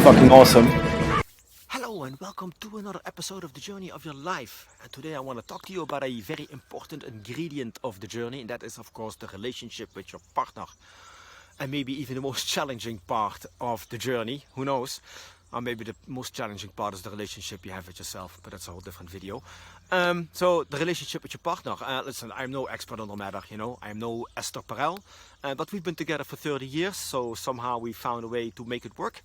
fucking awesome. Hello and welcome to another episode of The Journey of Your Life. And today I want to talk to you about a very important ingredient of the journey, and that is of course the relationship with your partner. And maybe even the most challenging part of the journey, who knows? Or maybe the most challenging part is the relationship you have with yourself, but that's a whole different video. So the relationship with your partner. Listen, I'm no expert on the matter, you know. I'm no Esther Perel, but we've been together for 30 years, so somehow we found a way to make it work.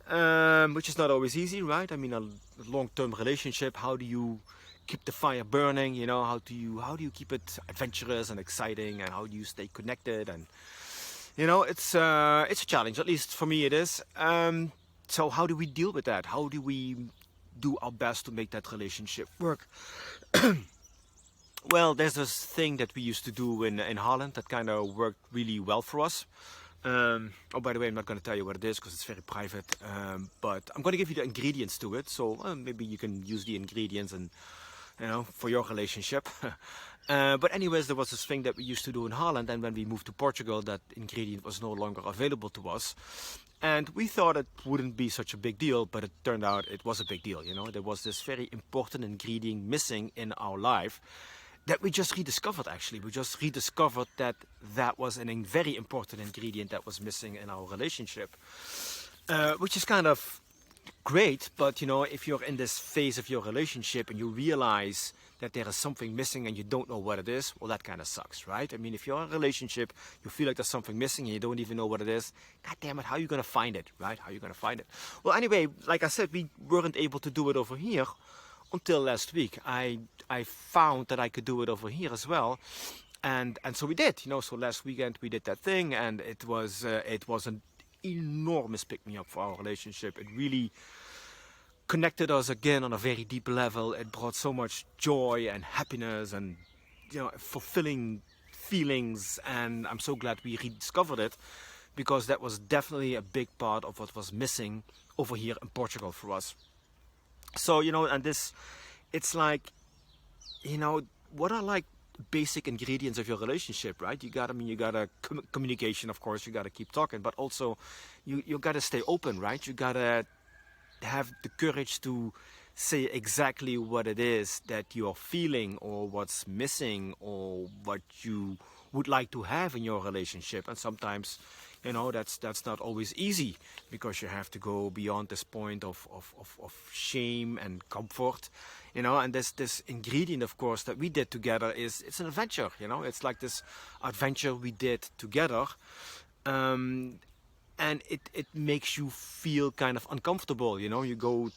Which is not always easy, right? I mean, a long-term relationship, how do you keep the fire burning, you know? How do you keep it adventurous and exciting, and how do you stay connected? And you know, it's a challenge, at least for me it is. So how do we deal with that? How do we do our best to make that relationship work? Well, there's this thing that we used to do in Holland that kind of worked really well for us. Oh, by the way, I'm not going to tell you what it is because it's very private, but I'm going to give you the ingredients to it, so maybe you can use the ingredients and, you know, for your relationship. But anyways, there was this thing that we used to do in Holland, and when we moved to Portugal, that ingredient was no longer available to us. And we thought it wouldn't be such a big deal, but it turned out it was a big deal, you know. There was this very important ingredient missing in our life that we just rediscovered, actually. We just rediscovered that that was a very important ingredient that was missing in our relationship. Which is kind of great, but you know, if you're in this phase of your relationship and you realize that there is something missing and you don't know what it is, well, that kind of sucks, right? I mean, if you're in a relationship, you feel like there's something missing and you don't even know what it is, god damn it, how are you going to find it, right? How are you going to find it? Well, anyway, like I said, we weren't able to do it over here until last week. I found that I could do it over here as well, and so we did, you know. So last weekend we did that thing, and it was an enormous pick-me-up for our relationship. It really connected us again on a very deep level. It brought so much joy and happiness and, you know, fulfilling feelings, and I'm so glad we rediscovered it, because that was definitely a big part of what was missing over here in Portugal for us. So, you know, and this, it's like, you know, what are like basic ingredients of your relationship, right? You gotta communication, of course, you gotta keep talking, but also you gotta stay open, right? You gotta have the courage to say exactly what it is that you're feeling, or what's missing, or what you would like to have in your relationship. And sometimes, you know, that's not always easy, because you have to go beyond this point of shame and comfort, you know. And this ingredient, of course, that we did together it's an adventure, you know. It's like this adventure we did together, and it makes you feel kind of uncomfortable, you know. You go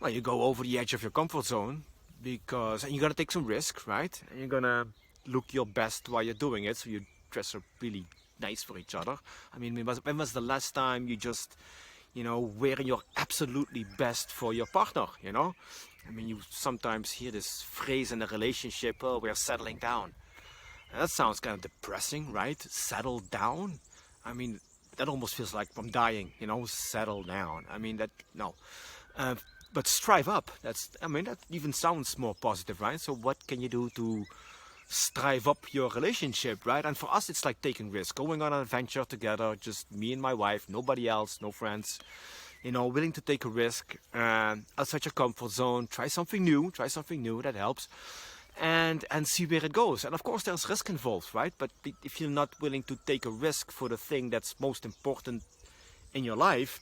over the edge of your comfort zone, and you're gonna take some risk, right? And you're gonna look your best while you're doing it, so you dress up really nice for each other. I mean, when was the last time you just, you know, wearing your absolutely best for your partner, you know? I mean, you sometimes hear this phrase in a relationship, oh, we're settling down. And that sounds kind of depressing, right? Settle down? I mean, that almost feels like I'm dying, you know, settle down. I mean, no. But strive up, that even sounds more positive, right? So what can you do to strive up your relationship, right? And for us, it's like taking risks, going on an adventure together, just me and my wife, nobody else, no friends, you know, willing to take a risk, outside your comfort zone, try something new, that helps, and see where it goes. And of course, there's risk involved, right? But if you're not willing to take a risk for the thing that's most important in your life,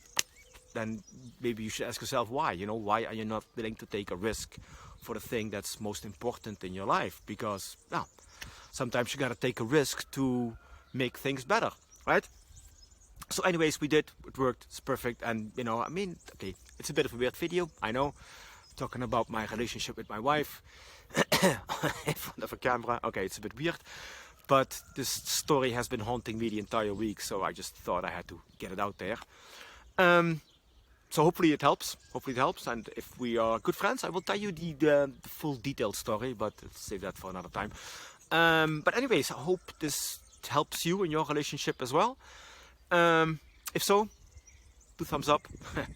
then maybe you should ask yourself why. You know, why are you not willing to take a risk for the thing that's most important in your life? Because, well, sometimes you gotta take a risk to make things better, right? So anyways, we did, it worked, it's perfect. And, you know, I mean, okay, it's a bit of a weird video, I know, talking about my relationship with my wife in front of a camera. Okay, it's a bit weird, but this story has been haunting me the entire week, so I just thought I had to get it out there. So hopefully it helps. And if we are good friends, I will tell you the full detailed story, but I'll save that for another time. But anyways, I hope this helps you in your relationship as well. If so, do thumbs up,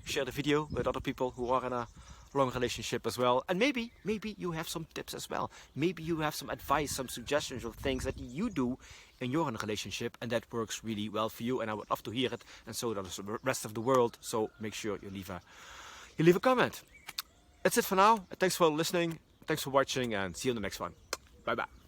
share the video with other people who are in a long relationship as well. And maybe you have some tips as well. Maybe you have some advice, some suggestions of things that you do in your own relationship and that works really well for you. And I would love to hear it, and so does the rest of the world. So make sure you leave a comment. That's it for now. Thanks for listening. Thanks for watching, and see you on the next one. Bye bye.